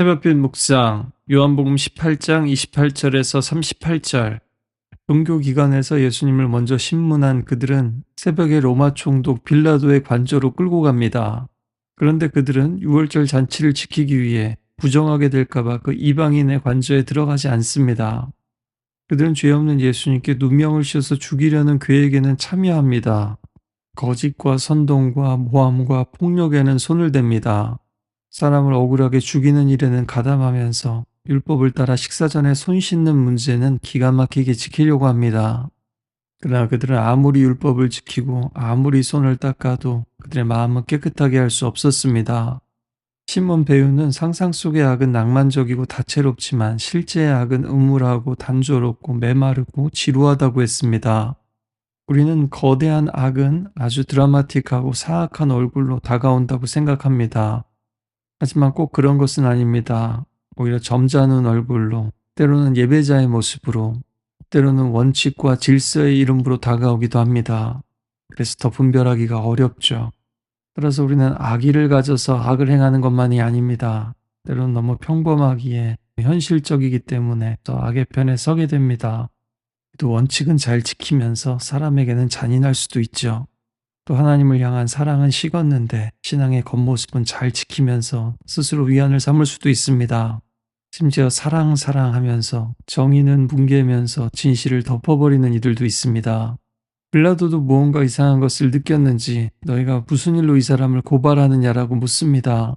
새벽빛 묵상 요한복음 18장 28절에서 38절. 종교기관에서 예수님을 먼저 신문한 그들은 새벽에 로마 총독 빌라도의 관저로 끌고 갑니다. 그런데 그들은 유월절 잔치를 지키기 위해 부정하게 될까봐 그 이방인의 관저에 들어가지 않습니다. 그들은 죄 없는 예수님께 누명을 씌워서 죽이려는 계획에는 참여합니다. 거짓과 선동과 모함과 폭력에는 손을 댑니다. 사람을 억울하게 죽이는 일에는 가담하면서 율법을 따라 식사 전에 손 씻는 문제는 기가 막히게 지키려고 합니다. 그러나 그들은 아무리 율법을 지키고 아무리 손을 닦아도 그들의 마음은 깨끗하게 할 수 없었습니다. 시몬 배우는 상상 속의 악은 낭만적이고 다채롭지만 실제의 악은 음울하고 단조롭고 메마르고 지루하다고 했습니다. 우리는 거대한 악은 아주 드라마틱하고 사악한 얼굴로 다가온다고 생각합니다. 하지만 꼭 그런 것은 아닙니다. 오히려 점잖은 얼굴로, 때로는 예배자의 모습으로, 때로는 원칙과 질서의 이름으로 다가오기도 합니다. 그래서 더 분별하기가 어렵죠. 따라서 우리는 악의를 가져서 악을 행하는 것만이 아닙니다. 때로는 너무 평범하기에 현실적이기 때문에 더 악의 편에 서게 됩니다. 또 원칙은 잘 지키면서 사람에게는 잔인할 수도 있죠. 또 하나님을 향한 사랑은 식었는데 신앙의 겉모습은 잘 지키면서 스스로 위안을 삼을 수도 있습니다. 심지어 사랑하면서 정의는 뭉개면서 진실을 덮어버리는 이들도 있습니다. 빌라도도 무언가 이상한 것을 느꼈는지 너희가 무슨 일로 이 사람을 고발하느냐라고 묻습니다.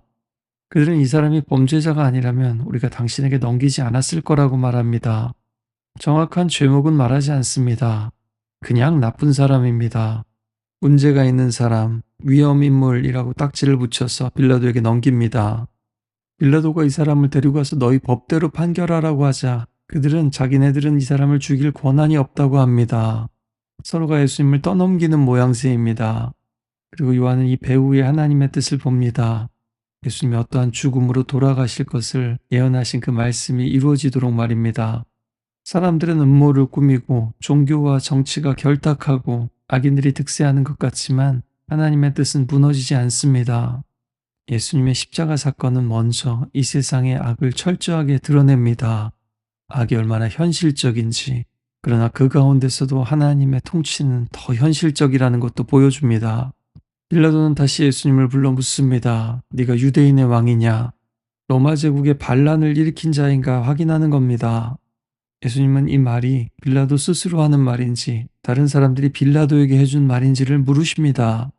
그들은 이 사람이 범죄자가 아니라면 우리가 당신에게 넘기지 않았을 거라고 말합니다. 정확한 죄목은 말하지 않습니다. 그냥 나쁜 사람입니다. 문제가 있는 사람, 위험인물이라고 딱지를 붙여서 빌라도에게 넘깁니다. 빌라도가 이 사람을 데리고 가서 너희 법대로 판결하라고 하자 그들은 자기네들은 이 사람을 죽일 권한이 없다고 합니다. 서로가 예수님을 떠넘기는 모양새입니다. 그리고 요한은 이 배후에 하나님의 뜻을 봅니다. 예수님이 어떠한 죽음으로 돌아가실 것을 예언하신 그 말씀이 이루어지도록 말입니다. 사람들은 음모를 꾸미고 종교와 정치가 결탁하고 악인들이 득세하는 것 같지만 하나님의 뜻은 무너지지 않습니다. 예수님의 십자가 사건은 먼저 이 세상의 악을 철저하게 드러냅니다. 악이 얼마나 현실적인지, 그러나 그 가운데서도 하나님의 통치는 더 현실적이라는 것도 보여줍니다. 빌라도는 다시 예수님을 불러 묻습니다. 네가 유대인의 왕이냐? 로마 제국의 반란을 일으킨 자인가 확인하는 겁니다. 예수님은 이 말이 빌라도 스스로 하는 말인지 다른 사람들이 빌라도에게 해준 말인지를 물으십니다.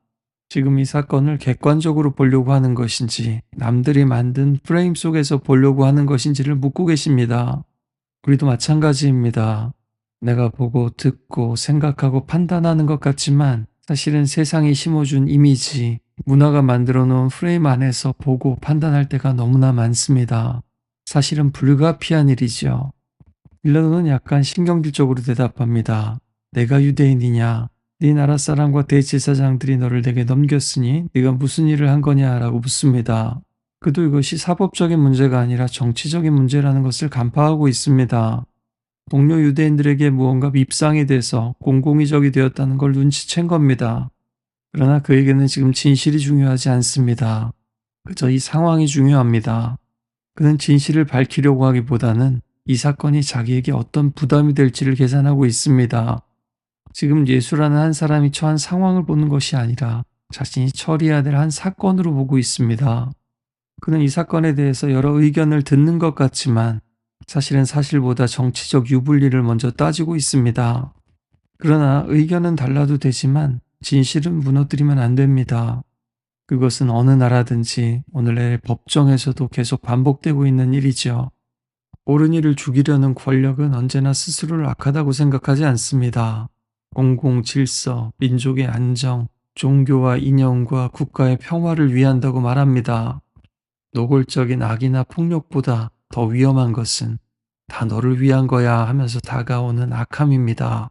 지금 이 사건을 객관적으로 보려고 하는 것인지 남들이 만든 프레임 속에서 보려고 하는 것인지를 묻고 계십니다. 우리도 마찬가지입니다. 내가 보고 듣고 생각하고 판단하는 것 같지만 사실은 세상이 심어준 이미지, 문화가 만들어 놓은 프레임 안에서 보고 판단할 때가 너무나 많습니다. 사실은 불가피한 일이죠. 빌라도는 약간 신경질적으로 대답합니다. 내가 유대인이냐? 네 나라 사람과 대제사장들이 너를 내게 넘겼으니 네가 무슨 일을 한 거냐라고 묻습니다. 그도 이것이 사법적인 문제가 아니라 정치적인 문제라는 것을 간파하고 있습니다. 동료 유대인들에게 무언가 밉상이 돼서 공공의적이 되었다는 걸 눈치챈 겁니다. 그러나 그에게는 지금 진실이 중요하지 않습니다. 그저 이 상황이 중요합니다. 그는 진실을 밝히려고 하기보다는 이 사건이 자기에게 어떤 부담이 될지를 계산하고 있습니다. 지금 예수라는 한 사람이 처한 상황을 보는 것이 아니라 자신이 처리해야 될 한 사건으로 보고 있습니다. 그는 이 사건에 대해서 여러 의견을 듣는 것 같지만 사실은 사실보다 정치적 유불리를 먼저 따지고 있습니다. 그러나 의견은 달라도 되지만 진실은 무너뜨리면 안 됩니다. 그것은 어느 나라든지 오늘의 법정에서도 계속 반복되고 있는 일이죠. 옳은 이를 죽이려는 권력은 언제나 스스로를 악하다고 생각하지 않습니다. 공공 질서, 민족의 안정, 종교와 이념과 국가의 평화를 위한다고 말합니다. 노골적인 악이나 폭력보다 더 위험한 것은 다 너를 위한 거야 하면서 다가오는 악함입니다.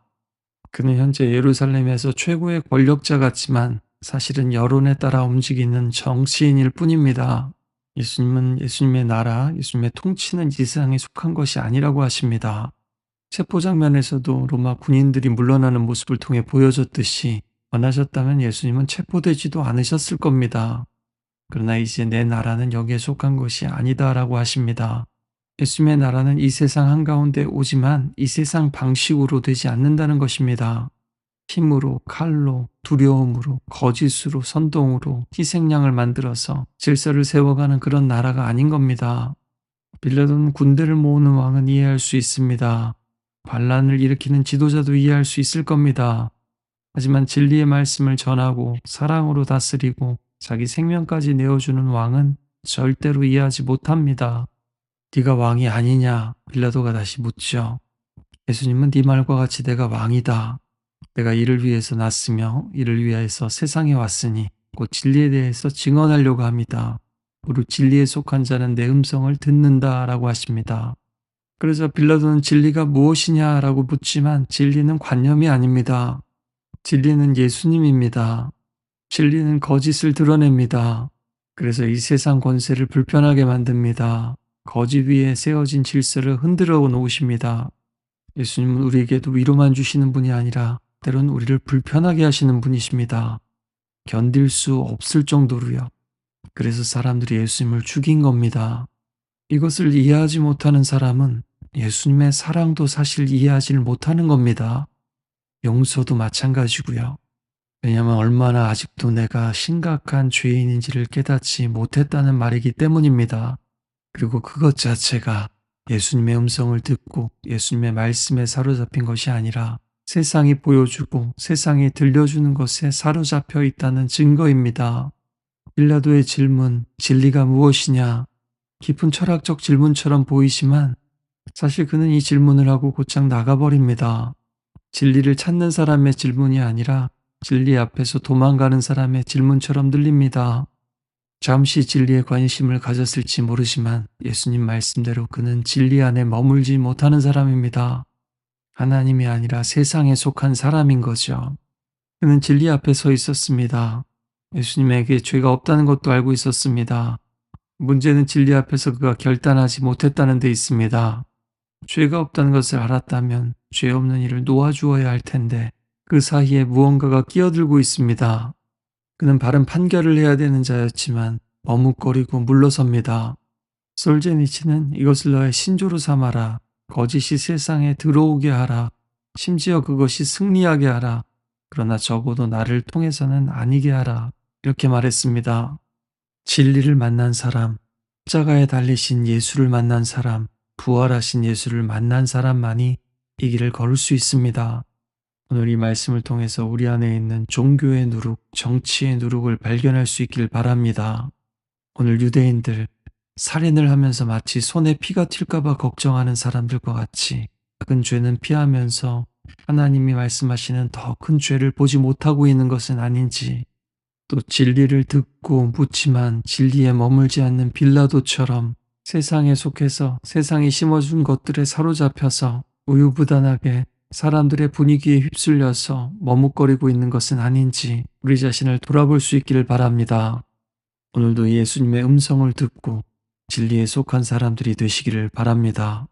그는 현재 예루살렘에서 최고의 권력자 같지만 사실은 여론에 따라 움직이는 정치인일 뿐입니다. 예수님은 예수님의 나라, 예수님의 통치는 이 세상에 속한 것이 아니라고 하십니다. 체포 장면에서도 로마 군인들이 물러나는 모습을 통해 보여줬듯이 원하셨다면 예수님은 체포되지도 않으셨을 겁니다. 그러나 이제 내 나라는 여기에 속한 것이 아니다라고 하십니다. 예수님의 나라는 이 세상 한가운데 오지만 이 세상 방식으로 되지 않는다는 것입니다. 힘으로, 칼로, 두려움으로, 거짓으로, 선동으로 희생양을 만들어서 질서를 세워가는 그런 나라가 아닌 겁니다. 빌라도는 군대를 모으는 왕은 이해할 수 있습니다. 반란을 일으키는 지도자도 이해할 수 있을 겁니다. 하지만 진리의 말씀을 전하고 사랑으로 다스리고 자기 생명까지 내어주는 왕은 절대로 이해하지 못합니다. 네가 왕이 아니냐? 빌라도가 다시 묻죠. 예수님은 네 말과 같이 내가 왕이다. 내가 이를 위해서 났으며 이를 위하여서 세상에 왔으니 곧 진리에 대해서 증언하려고 합니다. 오직 진리에 속한 자는 내 음성을 듣는다라고 하십니다. 그래서 빌라도는 진리가 무엇이냐라고 묻지만 진리는 관념이 아닙니다. 진리는 예수님입니다. 진리는 거짓을 드러냅니다. 그래서 이 세상 권세를 불편하게 만듭니다. 거짓 위에 세워진 질서를 흔들어 놓으십니다. 예수님은 우리에게도 위로만 주시는 분이 아니라 때론 우리를 불편하게 하시는 분이십니다. 견딜 수 없을 정도로요. 그래서 사람들이 예수님을 죽인 겁니다. 이것을 이해하지 못하는 사람은 예수님의 사랑도 사실 이해하지 못하는 겁니다. 용서도 마찬가지고요. 왜냐하면 얼마나 아직도 내가 심각한 죄인인지를 깨닫지 못했다는 말이기 때문입니다. 그리고 그것 자체가 예수님의 음성을 듣고 예수님의 말씀에 사로잡힌 것이 아니라 세상이 보여주고 세상이 들려주는 것에 사로잡혀 있다는 증거입니다. 빌라도의 질문, 진리가 무엇이냐? 깊은 철학적 질문처럼 보이지만 사실 그는 이 질문을 하고 곧장 나가버립니다. 진리를 찾는 사람의 질문이 아니라 진리 앞에서 도망가는 사람의 질문처럼 들립니다. 잠시 진리에 관심을 가졌을지 모르지만 예수님 말씀대로 그는 진리 안에 머물지 못하는 사람입니다. 하나님이 아니라 세상에 속한 사람인 거죠. 그는 진리 앞에 서 있었습니다. 예수님에게 죄가 없다는 것도 알고 있었습니다. 문제는 진리 앞에서 그가 결단하지 못했다는 데 있습니다. 죄가 없다는 것을 알았다면 죄 없는 이를 놓아주어야 할 텐데 그 사이에 무언가가 끼어들고 있습니다. 그는 바른 판결을 해야 되는 자였지만 머뭇거리고 물러섭니다. 솔제니치는 이것을 너의 신조로 삼아라. 거짓이 세상에 들어오게 하라. 심지어 그것이 승리하게 하라. 그러나 적어도 나를 통해서는 아니게 하라. 이렇게 말했습니다. 진리를 만난 사람, 십자가에 달리신 예수를 만난 사람, 부활하신 예수를 만난 사람만이 이 길을 걸을 수 있습니다. 오늘 이 말씀을 통해서 우리 안에 있는 종교의 누룩, 정치의 누룩을 발견할 수 있길 바랍니다. 오늘 유대인들, 살인을 하면서 마치 손에 피가 튈까봐 걱정하는 사람들과 같이 작은 죄는 피하면서 하나님이 말씀하시는 더 큰 죄를 보지 못하고 있는 것은 아닌지, 또 진리를 듣고 묻지만 진리에 머물지 않는 빌라도처럼 세상에 속해서 세상이 심어준 것들에 사로잡혀서 우유부단하게 사람들의 분위기에 휩쓸려서 머뭇거리고 있는 것은 아닌지 우리 자신을 돌아볼 수 있기를 바랍니다. 오늘도 예수님의 음성을 듣고 진리에 속한 사람들이 되시기를 바랍니다.